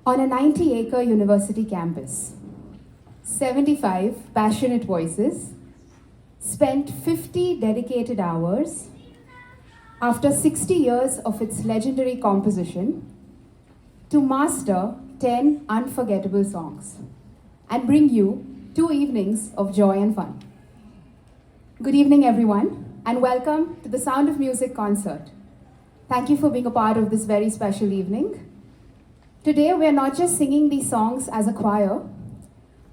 On a 90-acre university campus, 75 passionate voices spent 50 dedicated hours after 60 years of its legendary composition to master 10 unforgettable songs and bring you 2 evenings of joy and fun. Good evening, everyone, and welcome to the Sound of Music concert. Thank you for being a part of this very special evening. Today, we are not just singing these songs as a choir,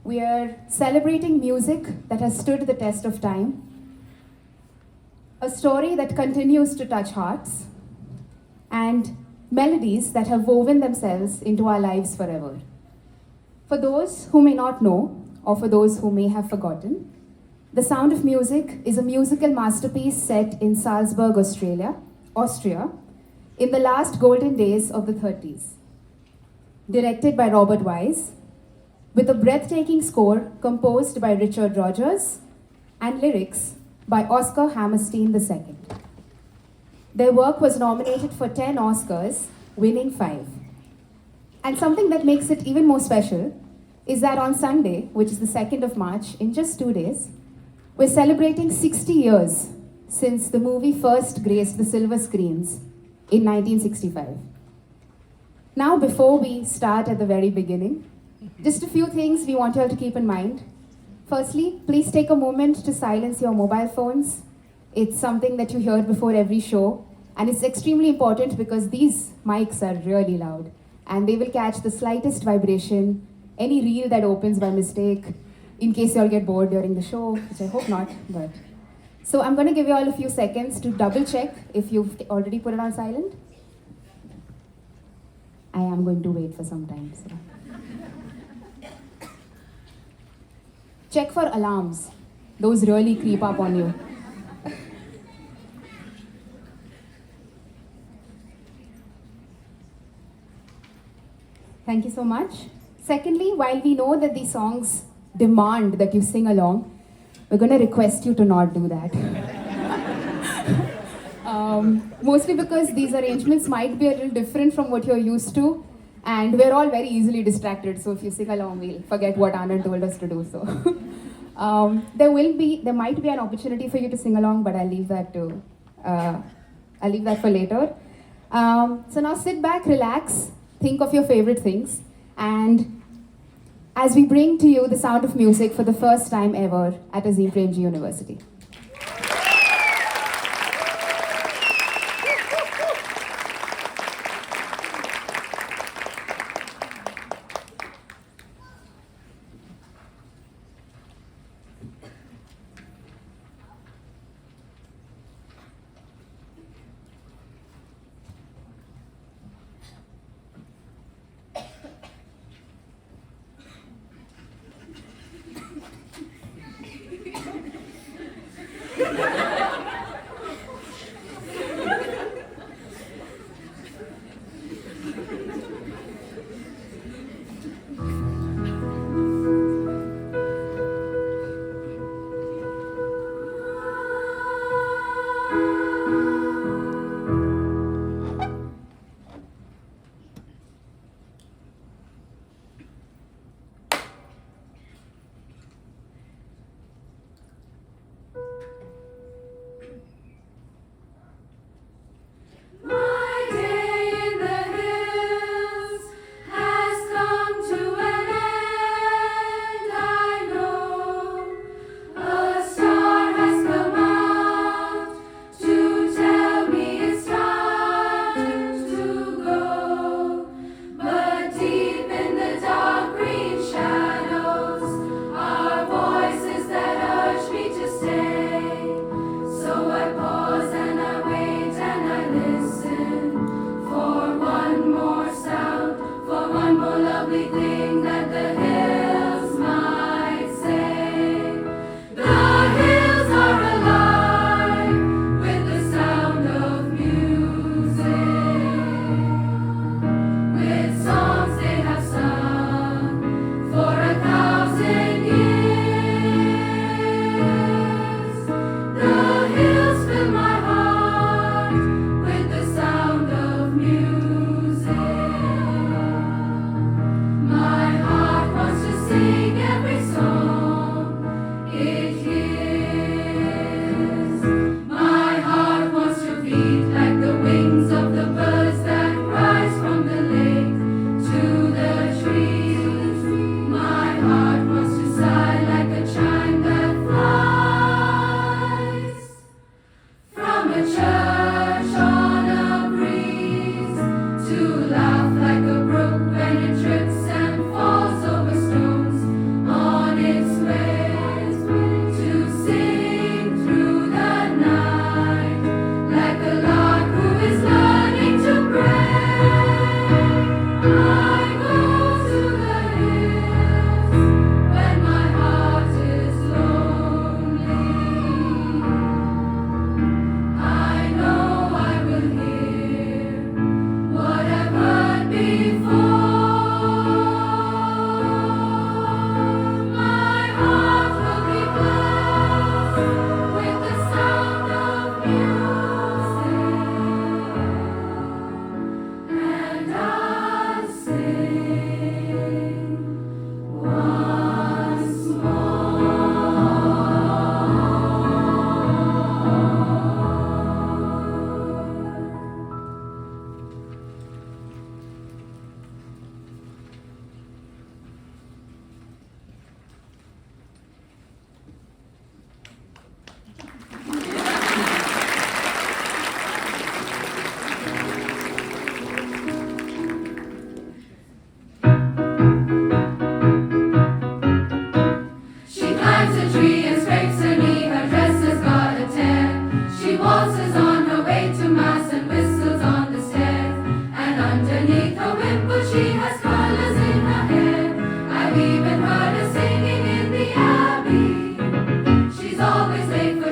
we are celebrating music that has stood the test of time, a story that continues to touch hearts, and melodies that have woven themselves into our lives forever. For those who may not know, or for those who may have forgotten, The Sound of Music is a musical masterpiece set in Salzburg, Austria, in the last golden days of the 30s. Directed by Robert Wise, with a breathtaking score composed by Richard Rodgers and lyrics by Oscar Hammerstein II. Their work was nominated for 10 Oscars, winning 5. And something that makes it even more special is that on Sunday, which is the 2nd of March, in just 2 days, we're celebrating 60 years since the movie first graced the silver screens in 1965. Now, before we start at the very beginning, just a few things we want you all to keep in mind. Firstly, please take a moment to silence your mobile phones. It's something that you hear before every show, and it's extremely important because these mics are really loud, and they will catch the slightest vibration, any reel that opens by mistake, in case you all get bored during the show, which I hope not, but. So I'm going to give you all a few seconds to double check if you've already put it on silent. I am going to wait for some time. So. Check for alarms. Those really creep up on you. Thank you so much. Secondly, while we know that these songs demand that you sing along, we're going to request you to not do that. Mostly because these arrangements might be a little different from what you're used to, and we're all very easily distracted, so if you sing along, we'll forget what Anand told us to do. So there might be an opportunity for you to sing along, but I'll leave that for later. So now sit back, relax, think of your favorite things, and as we bring to you the sound of music for the first time ever at Azim Premji University.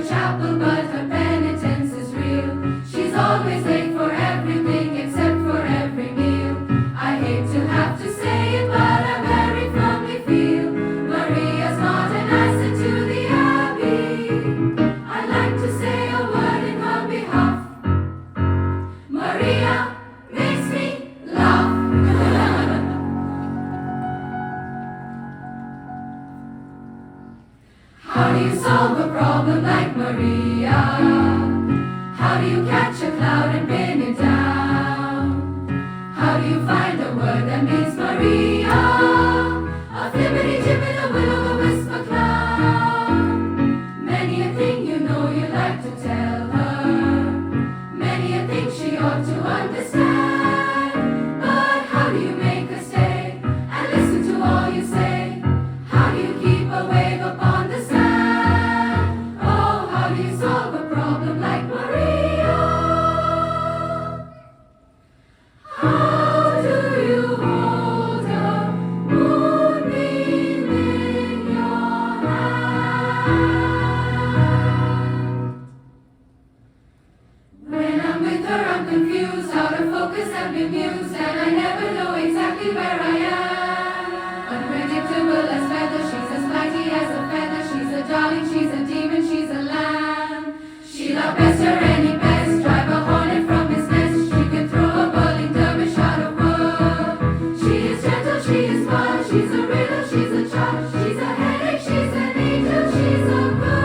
chapel, but her penitence is real. She's always late for everything except for every meal. I hate to have to say it, but I very firmly feel Maria's not an asset to the Abbey. I'd like to say a word in her behalf. Maria makes me laugh. How do you solve a problem like Maria? How do you catch a cloud and pin it down? How do you find a word that means Maria? A flippity gibbet, a will-o'-the-wisp, a clown. Many a thing you know you like to tell her. Many a thing she ought to understand. But how do you make her stay and listen to all you say? How do you keep a wave upon the sand? Oh, how do you solve a problem like Maria? How do you hold a moonbeam in your hand? When I'm with her, I'm confused, out of focus and bemused, and I never know exactly where I am. Unpredictable as feather, she's as flighty as a feather. She's a darling, she's a demon, she's a lamb. She'll outbest her any best, drive a hornet from his nest. She can throw a whirling dervish out of wood. She is gentle, she is fun, she's a riddle, she's a charm. She's a headache, she's an angel, she's a bird.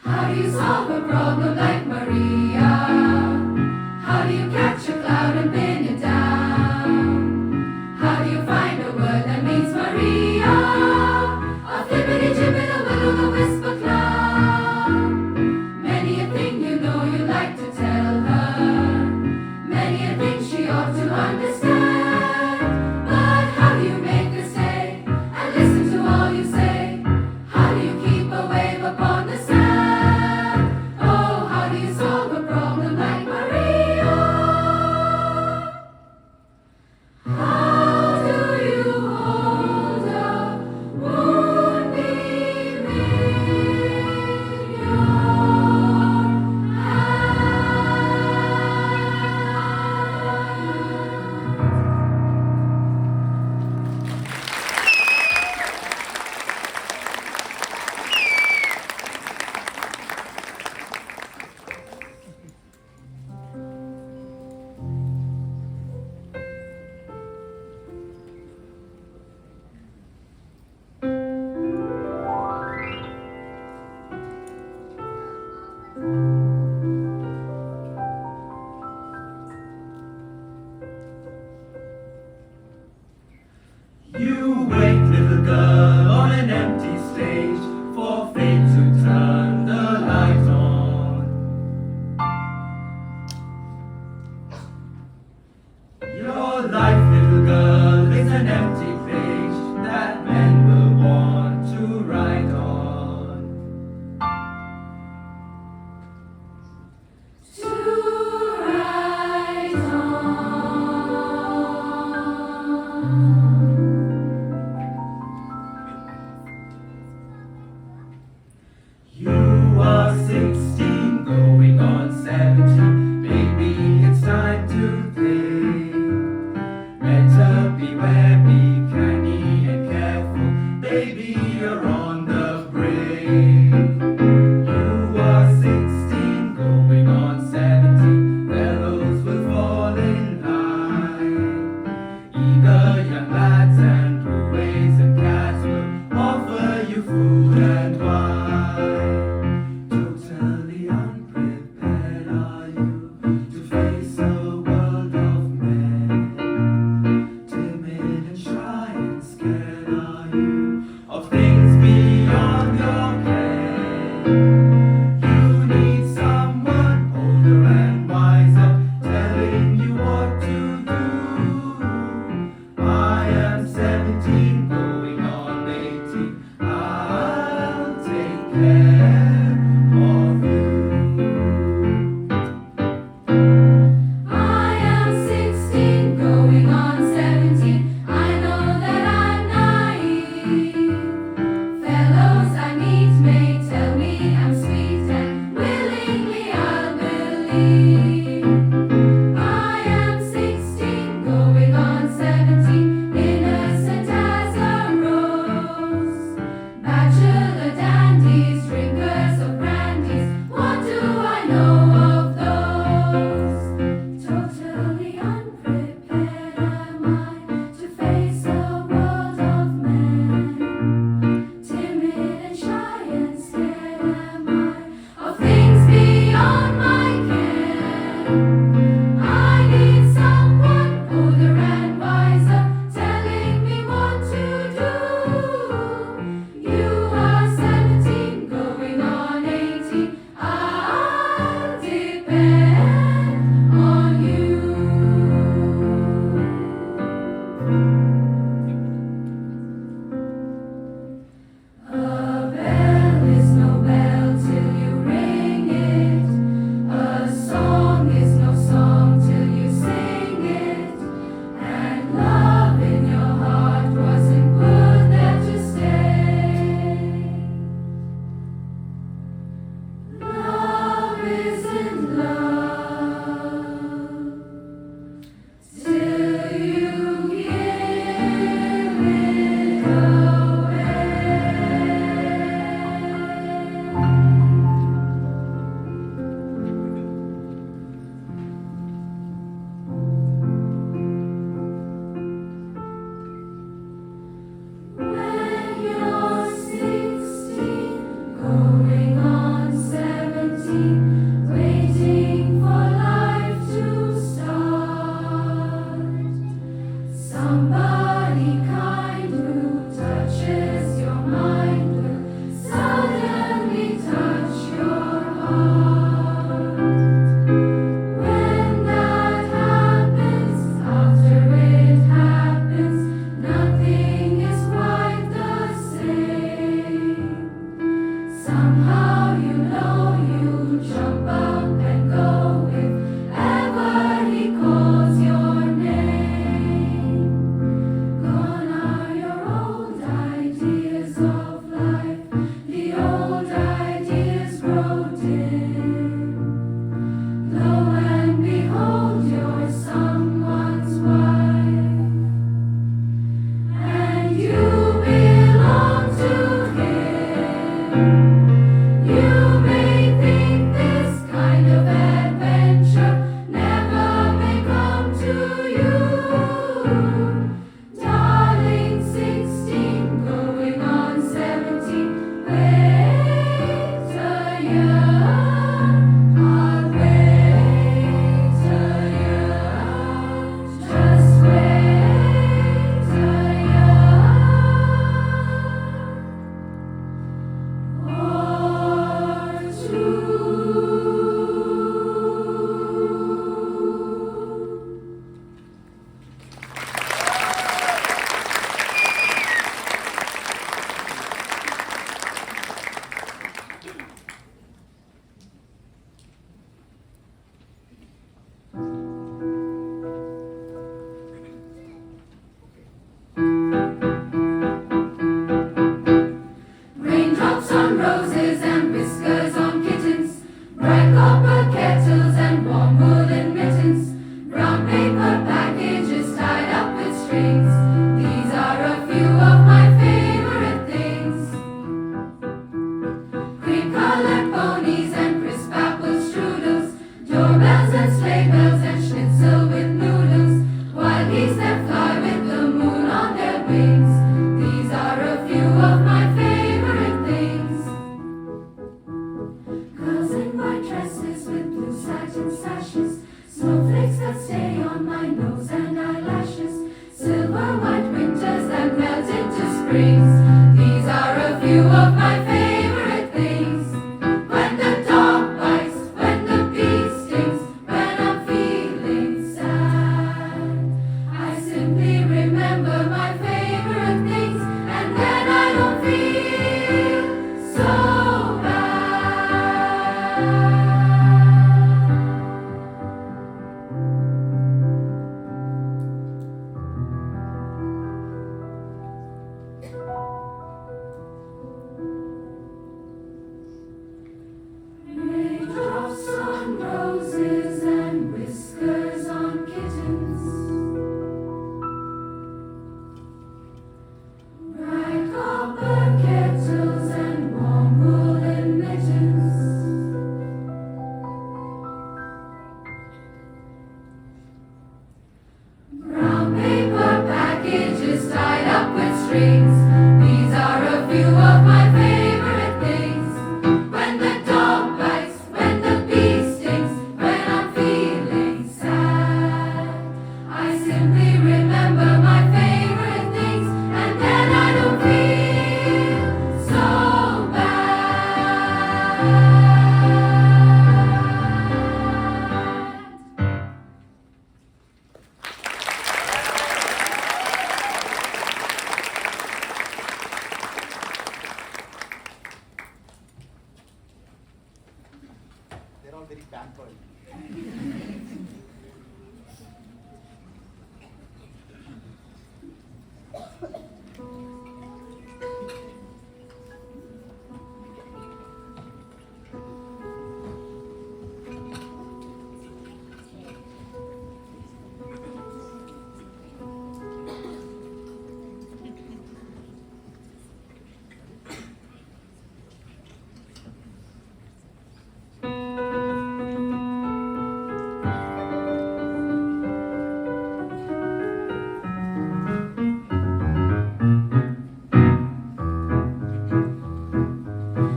How do you solve a problem like Maria? How do you catch a cloud and pin it down? How do you find a word that means Maria? A flippity gibbet, a will-o'-the-wisp, a clown. Many a thing you know you like to tell her. Many a thing she ought to understand. But how do you make her stay and listen to all you say? How do you keep a wave upon the sand? Oh, how do you solve a problem like Maria? How do you hold a moonbeam in your hand? You wait, little girl, on an empty stage for fate to turn the light on. Your life, little girl, is an empty page that men will want to write on. To write on. You are 16, going on 17. Baby, it's time to play. Better beware, be canny and careful. Baby, you're on the brink. You are 16, going on 17. Fellows will fall in line. Eager young lads and blueways and cats will offer you food and wine. Totally unprepared are you to face a world of men. Timid and shy and scared are you of things beyond your ken. You need someone older and wiser telling you what to do. I am 17, going on 18. very pampered.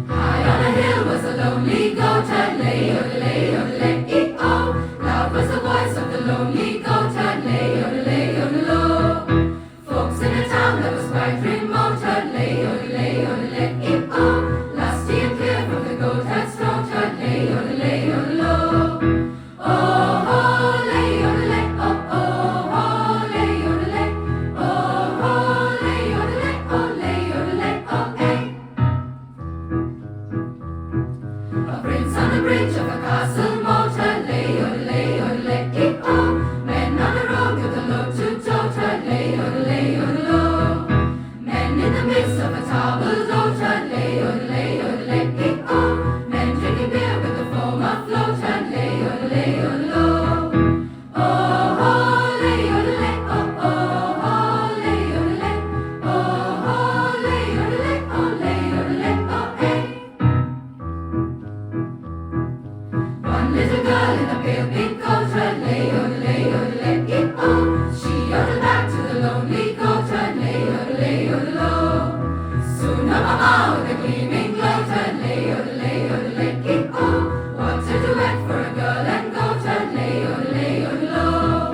High on a hill was a lonely goat, lay, lay, lay, e-oh. Loud was the voice of the lonely goat, lay, lay, low. Folks in a town that was quite remote, lay, lay, e-oh. Lusty and clear from the goat herd's throat, lay, low. Oh, oh, lay, lay, oh, oh, oh, lay, lay, oh, oh, lay, lay, oh, lay, oh, eh. A prince on the bridge of a castle moat, lay, e-oh. Men on the road with a load to tote, lay, low. Men in the midst of a table d'hote, lay, e-oh. Men drinking beer with the foam afloat, lay, low. Oh, oh, lay, oh, oh, oh, lay, oh, oh, lay, oh, lay, oh, eh. One little girl in a pale pink coat, lay, e-oh. She yodeled back to the lonely goat, lay, low. Soon her mama with a gleaming gloat, lay, e-oh. What's a duet for a girl and goat, lay, low.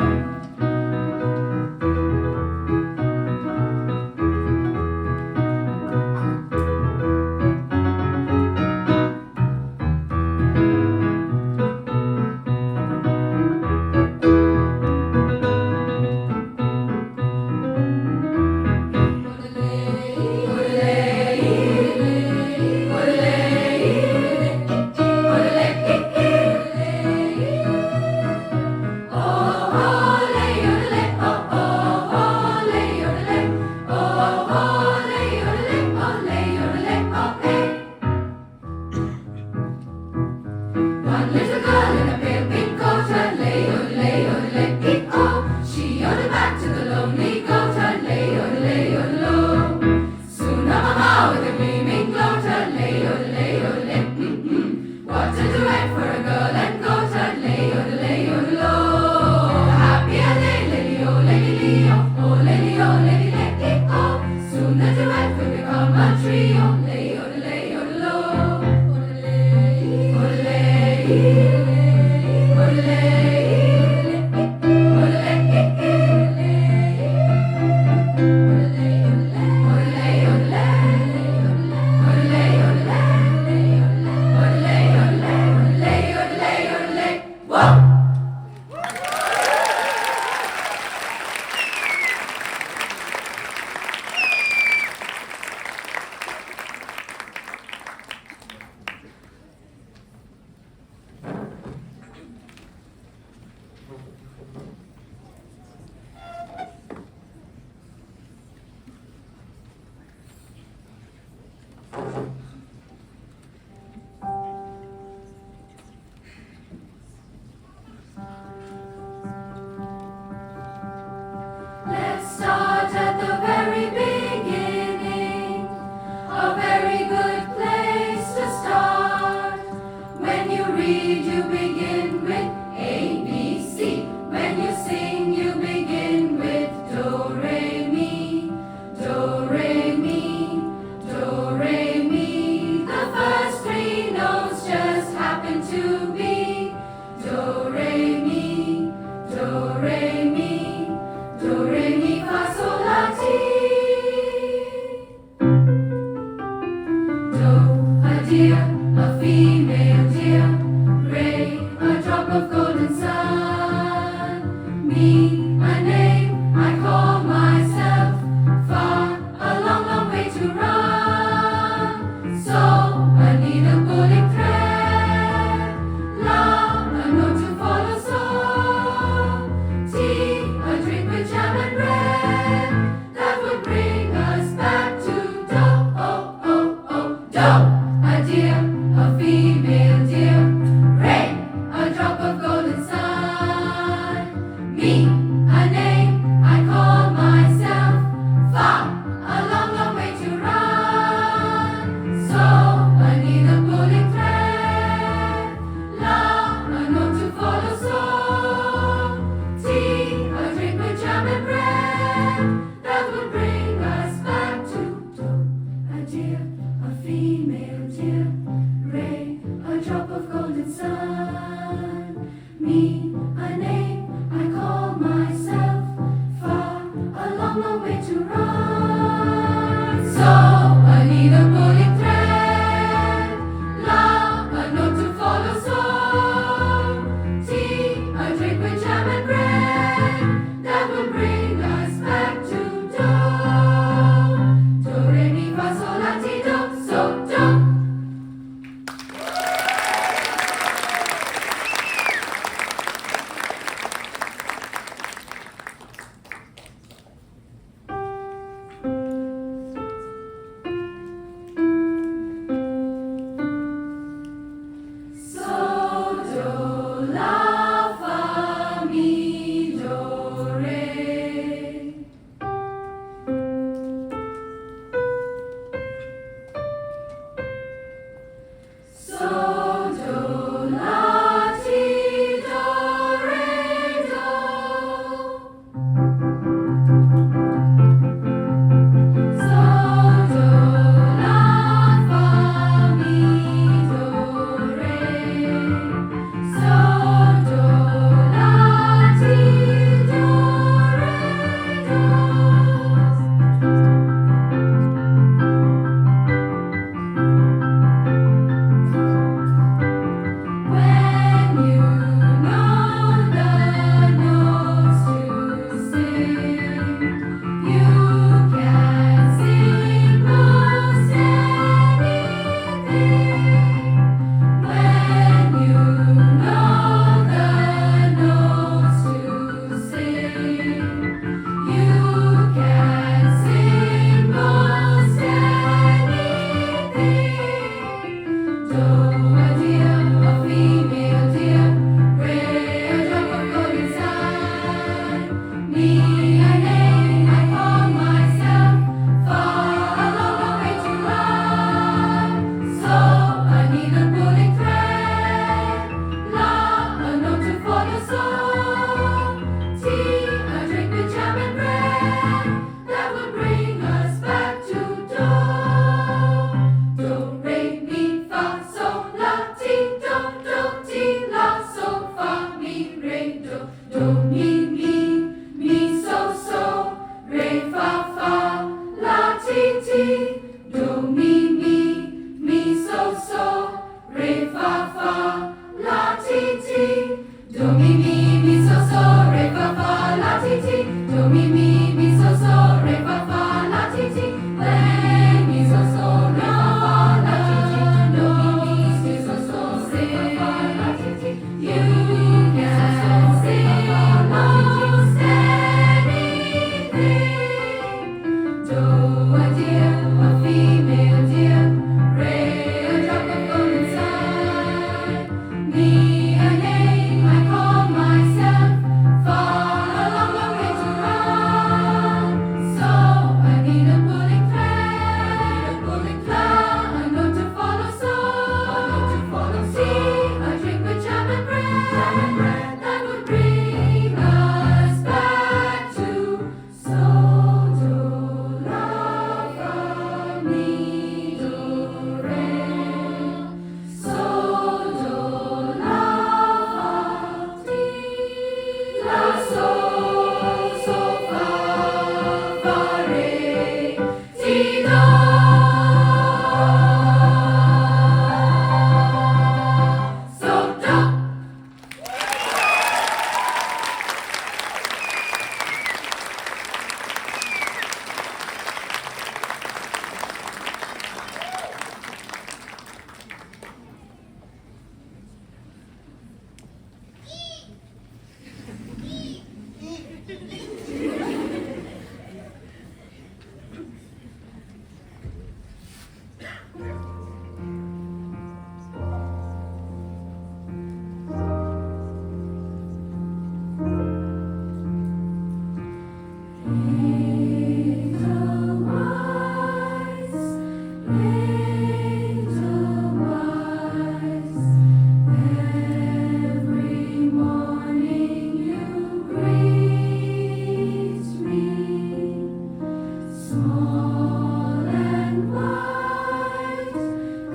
One little girl in a pale pink coat, lay, e-oh. She yodeled back to the lonely goat, lay, low. Soon her mama with a gleaming gloat, lay, What a duet for a girl and goat, lay, low. Happy a lady, oh, lady, e-oh. Soon the duet will become a trio, lay, low. Let's start at the very beginning. A very good place to start. When you read, you begin with A, B, C. When you sing, you begin with Do, Re, Mi. Do, Re, Mi. Do, Re, Mi. The first three notes just happen to be Do, Re, Mi. Do, Re, Mi. Do, Re, Mi, Fa, Sol, La, Ti. Do, a deer, a female deer. Re, a drop of golden sun. Mi, a name I call myself. Fa, a long, long way to run. So, a needle pulling thread. La, Do, a deer, a female deer. Re, a drop of golden sun. Me, a name I call myself. Fa, a long, long way to run. So, I need a pulling thread. La, a note to follow. So, tea, a drink with jam and bread. That would bring us back to do, a deer, a female deer. Ray, a drop of golden sun. Me, a name I call myself. Far, a long, long way to run. So, I need a pulling thread. La, a note to follow. So, tea, a drink with jam and bread. That will bring us back to do. Do, re, mi, fa, sol, la, ti, do. So, do.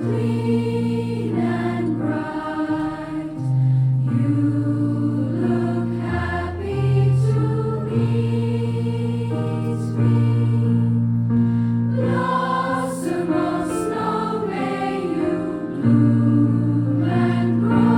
clean and bright. You look happy to meet me. Blossom of snow, may you bloom and grow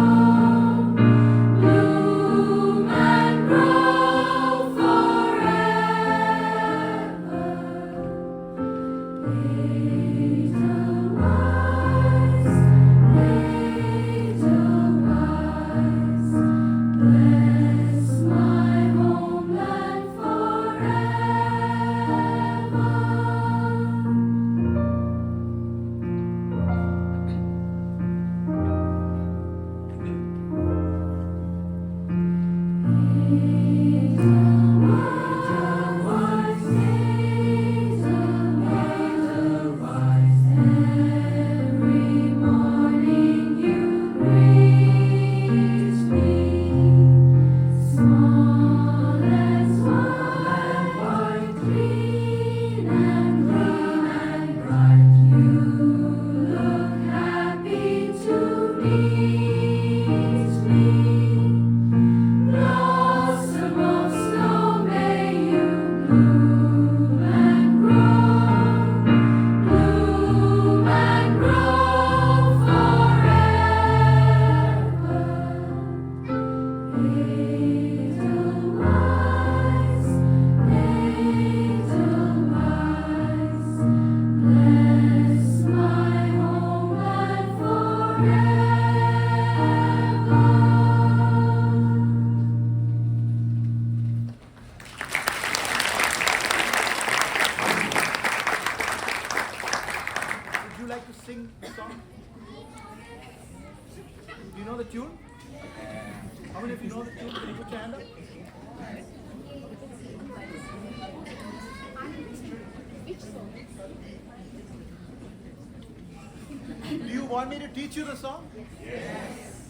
Do you want me to teach you the song? Yes.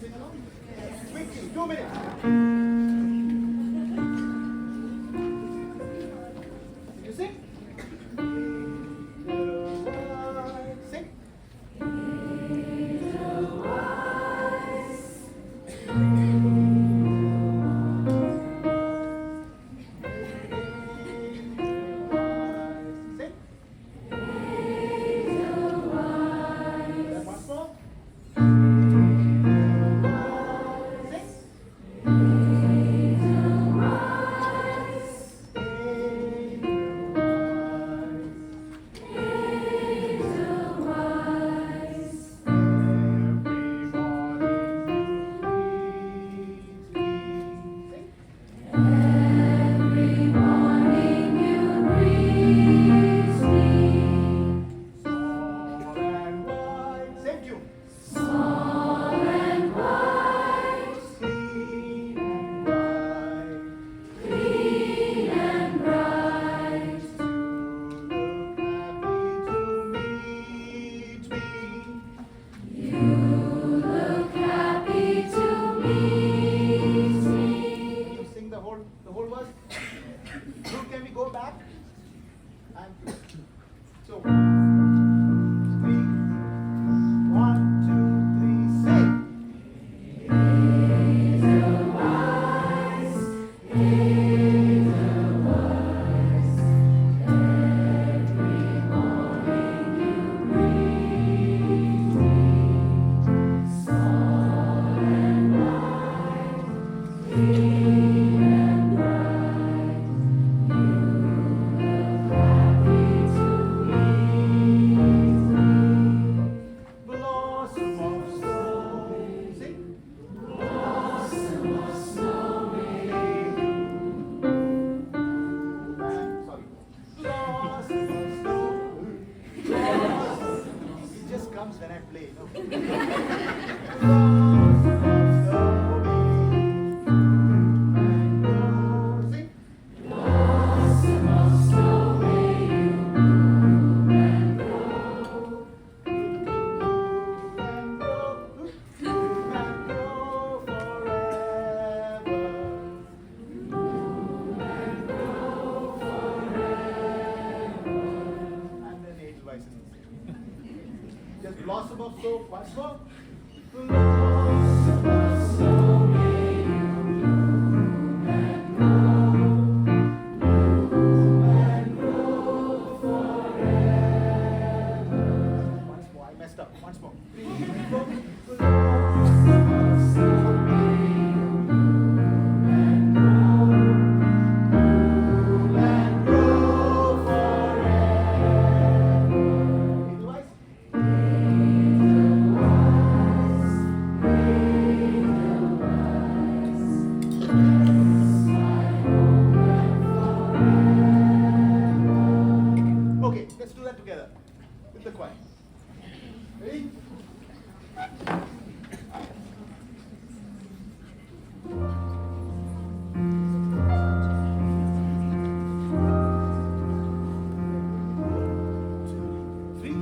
Sing along? Quickly, 2 minutes. You sing? Sing. So once more. Once more. I messed up. Once more. Okay, let's do that together with the choir. Ready? Three.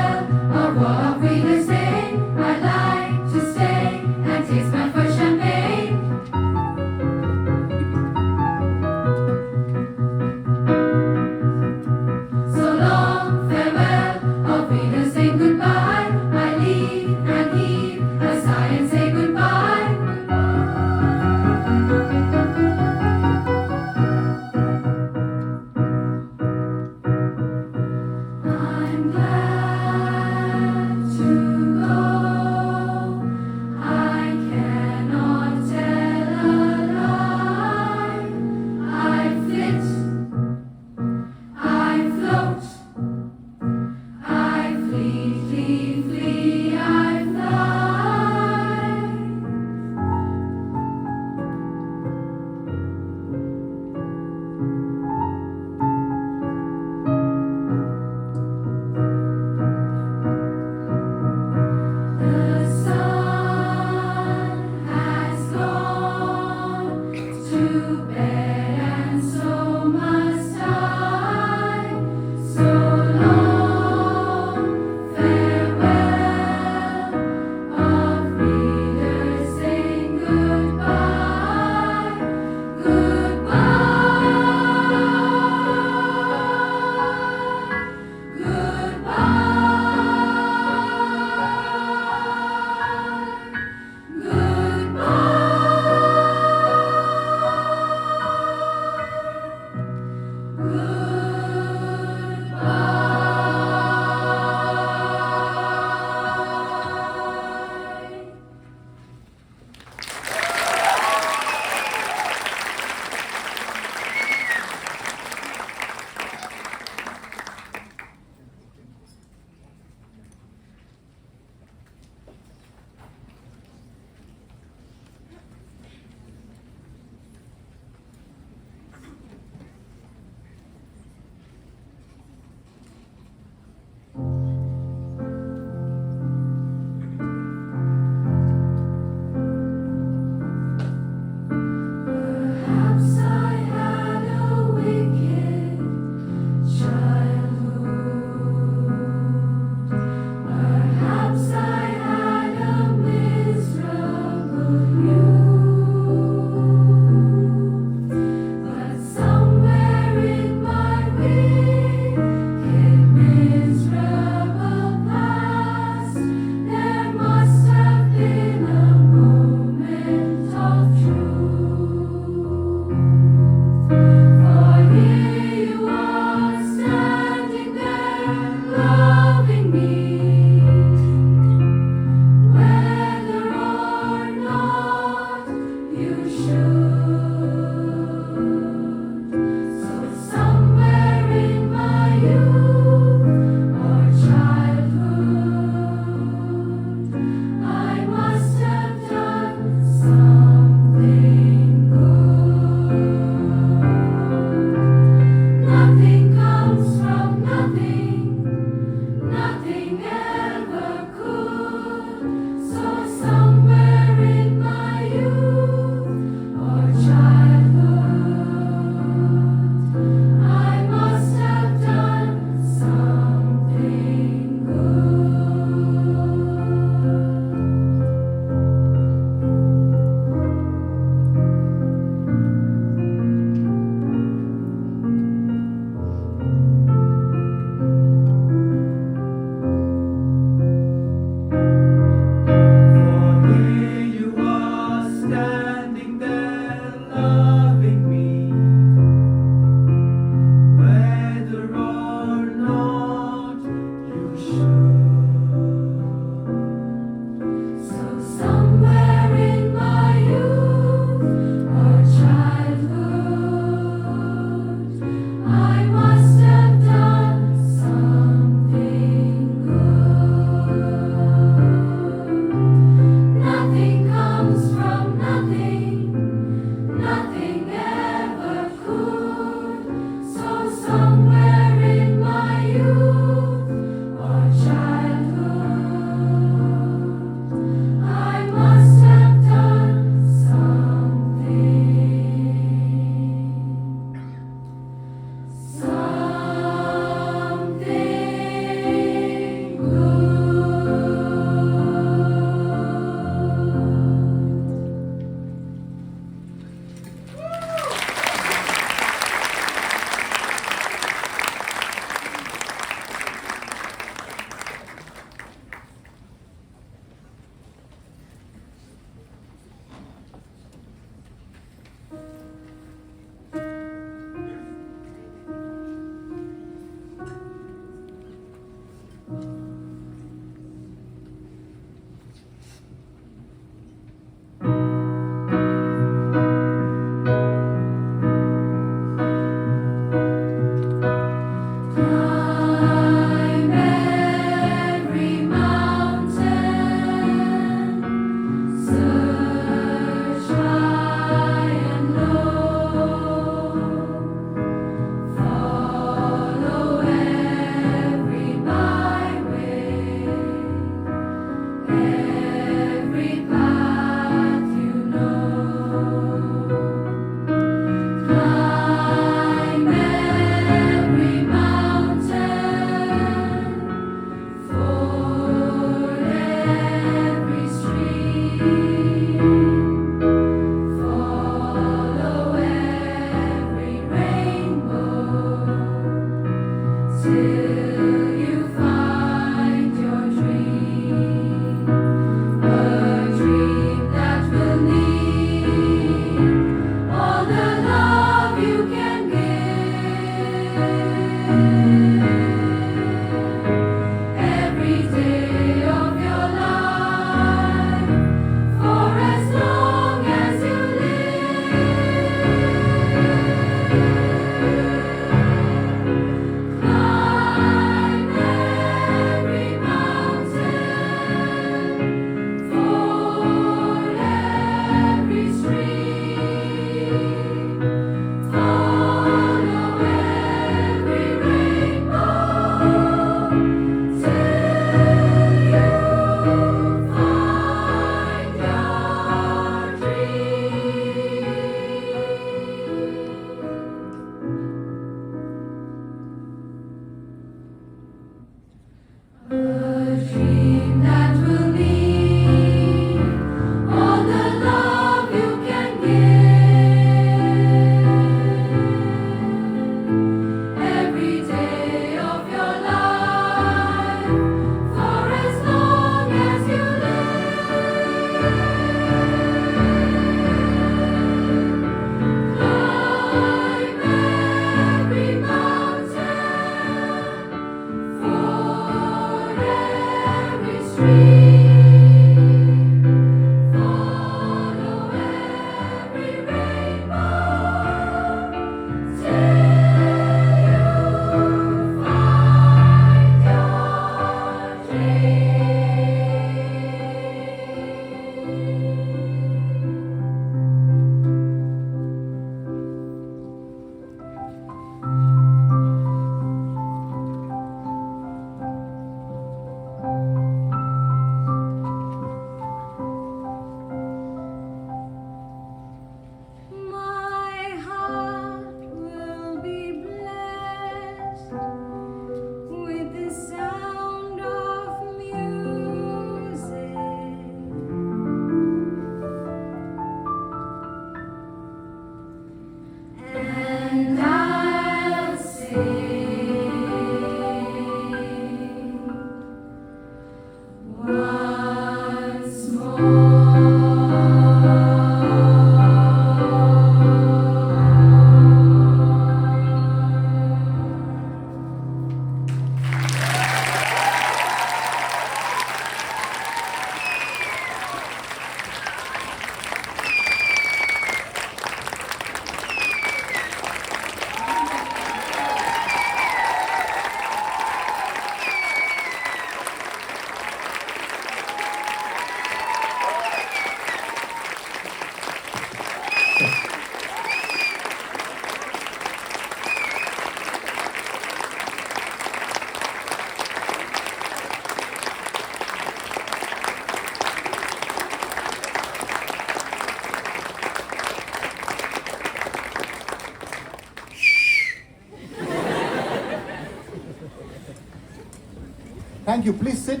Thank you. Please sit.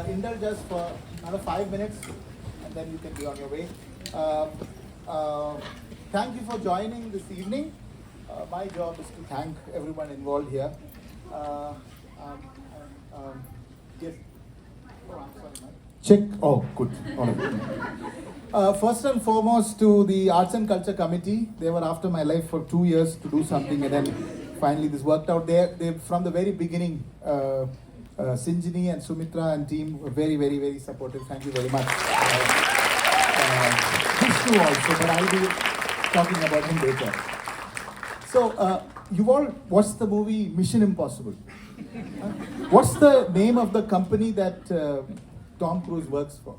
Indulge us for another 5 minutes, and then you can be on your way. Thank you for joining this evening. My job is to thank everyone involved here. Yes. Oh, I'm sorry, Mike. Check. Oh, good. All right. First and foremost, to the Arts and Culture Committee. They were after my life for 2 years to do something, and then finally this worked out. They from the very beginning. Sinjini and Sumitra and team were very, very, very supportive. Thank you very much. Vishnu also, but I'll be talking about him later. So, you all watched the movie Mission Impossible. What's the name of the company that Tom Cruise works for?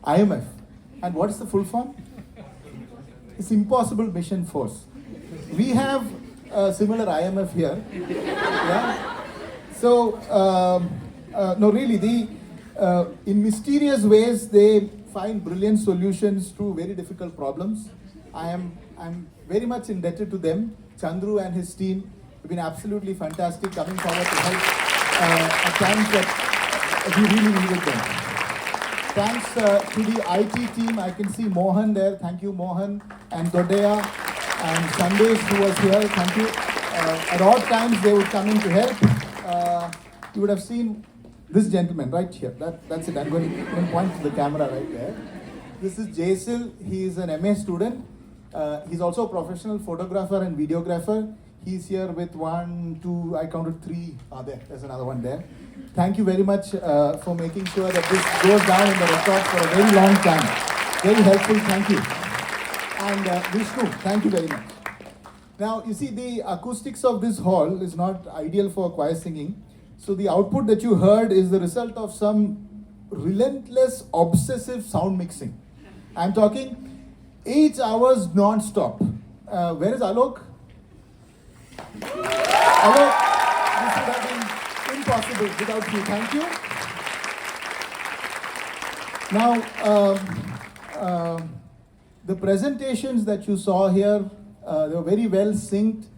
IMF. And what is the full form? It's Impossible Mission Force. We have a similar IMF here. Yeah? So, no, really, in mysterious ways, they find brilliant solutions to very difficult problems. I'm very much indebted to them. Chandru and his team have been absolutely fantastic, coming forward to help at times that we really needed them. Thanks to the IT team. I can see Mohan there. Thank you, Mohan, and Dodea, and Sandesh, who was here. Thank you. At odd times, they would come in to help. You would have seen this gentleman right here. That's it. I'm going to point to the camera right there. This is Jasil. He is an MA student. He's also a professional photographer and videographer. He's here with 1, 2, I counted 3. There's another one there. Thank you very much for making sure that this goes down in the records for a very long time. Very helpful. Thank you. And Vishnu, thank you very much. Now, you see, the acoustics of this hall is not ideal for choir singing. So the output that you heard is the result of some relentless, obsessive sound mixing. I'm talking 8 hours non-stop. Where is Alok? Alok, this would have been impossible without you. Thank you. Now, the presentations that you saw here, they were very well synced,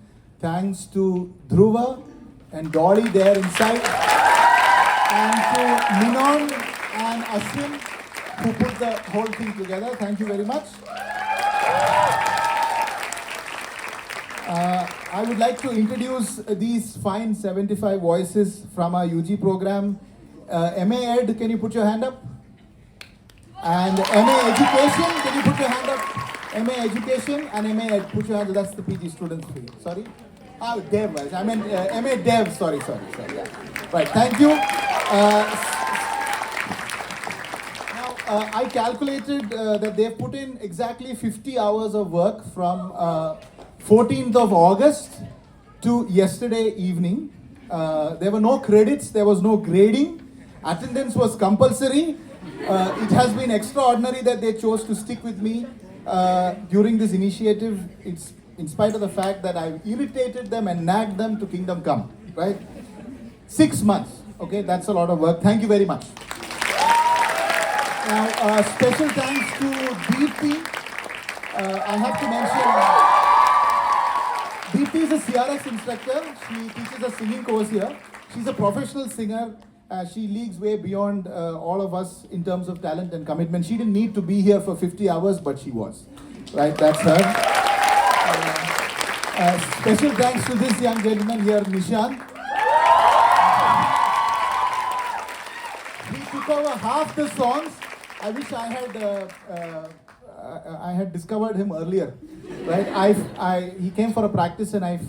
thanks to Dhruva and Dolly there inside, and to Minon and Azim, who put the whole thing together. Thank you very much. I would like to introduce these fine 75 voices from our UG program. MA Ed, can you put your hand up? And MA Education, can you put your hand up? MA Education and MA Ed, put your hand up. That's the PG students for you. Sorry? Dev. I meant MA Dev. Sorry. Yeah. Right, thank you. Now, I calculated that they've put in exactly 50 hours of work from 14th of August to yesterday evening. There were no credits, there was no grading. Attendance was compulsory. It has been extraordinary that they chose to stick with me during this initiative. It's in spite of the fact that I've irritated them and nagged them to kingdom come, right? 6 months, okay, that's a lot of work. Thank you very much. Now, special thanks to Deepthi. I have to mention, Deepthi is a CRS instructor. She teaches a singing course here. She's a professional singer. She leagues way beyond all of us in terms of talent and commitment. She didn't need to be here for 50 hours, but she was. Right, that's her. Special thanks to this young gentleman here, Nishan. He took cover half the songs. I wish I had discovered him earlier, right? He came for a practice and I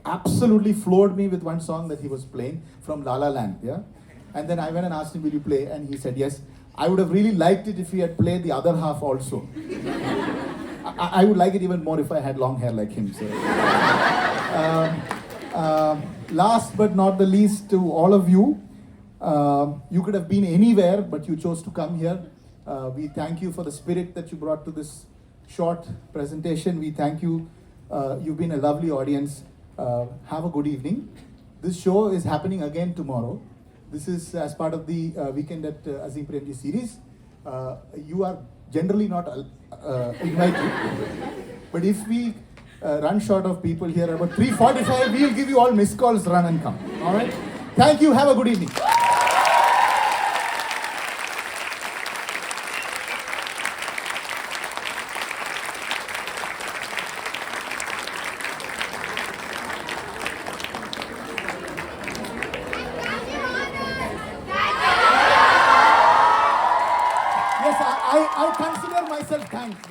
absolutely floored me with one song that he was playing from La La Land, yeah. And then I went and asked him, "Will you play?" And he said yes. I would have really liked it if he had played the other half also. I would like it even more if I had long hair like him. So. Last but not the least, to all of you, you could have been anywhere, but you chose to come here. We thank you for the spirit that you brought to this short presentation. We thank you. You've been a lovely audience. Have a good evening. This show is happening again tomorrow. This is as part of the Weekend at Azim Premji series. You are generally not invited, but if we run short of people here about 3:45, we'll give you all missed calls, run and come. All right? Thank you. Have a good evening. Yes, I consider myself thanked.